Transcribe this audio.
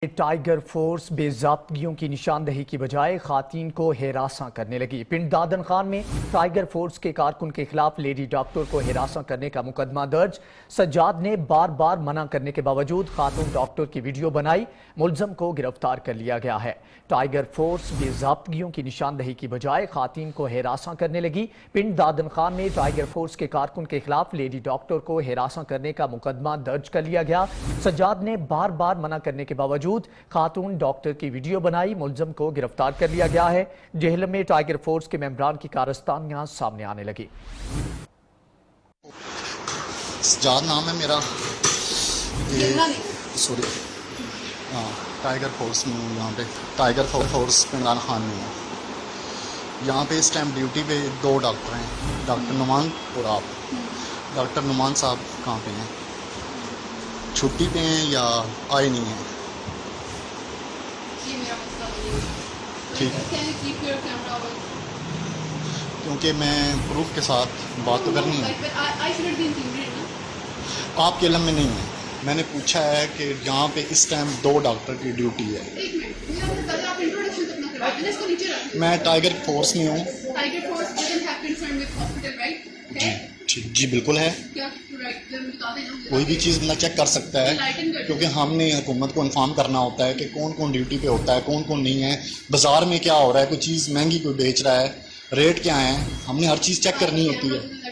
Tiger force बेज़ाब्तगियों की निशानदही की बजाय खातून को हिरासा करने लगी। पिंड दादन खान में टाइगर फोर्स के कारकुन के खिलाफ लेडी डॉक्टर को हिरासा करने का मुकदमा दर्ज। सज्जाद ने बार बार मना करने के बावजूद खातून डॉक्टर की वीडियो बनाई। मुलजम को गिरफ्तार कर लिया गया है। टाइगर फोर्स बेज़ाब्तगियों की निशानदही की बजाय खातून को हिरासा करने लगी। पिंड दादन खान में टाइगर फोर्स के कारकुन के खिलाफ लेडी डॉक्टर को हिरासा करने का मुकदमा दर्ज कर लिया गया। सज्जाद ने बार बार मना करने के बावजूद खातून डॉक्टर की वीडियो बनाई। मुलजम को गिरफ्तार कर लिया गया है। जेहलम में टाइगर फोर्स के मेंबरान की कारस्तानियां सामने आने लगी। सज्जाद नाम है मेरा। सॉरी, हाँ, टाइगर फोर्स में हूँ। यहाँ पे टाइगर फोर्स पिंडान खान में हूँ। यहाँ पे इस टाइम ड्यूटी पे दो डॉक्टर हैं, डॉक्टर नुमान और आप। डॉक्टर नुमान साहब कहाँ पे हैं? छुट्टी पे हैं या आए नहीं हैं? ठीक है, क्योंकि मैं प्रूफ के साथ बात तो करनी है। आपके इल्म में नहीं है। मैंने पूछा है कि यहाँ पे इस टाइम दो डॉक्टर की ड्यूटी है। मैं टाइगर फोर्स में हूँ। जी बिल्कुल है। कोई भी चीज़ बंदा चेक कर सकता है, क्योंकि हमने हुकूमत को इन्फॉर्म करना होता है कि कौन कौन ड्यूटी पे होता है, कौन कौन नहीं है, बाज़ार में क्या हो रहा है, कोई चीज़ महंगी कोई बेच रहा है, रेट क्या है, हमने हर चीज़ चेक करनी होती है।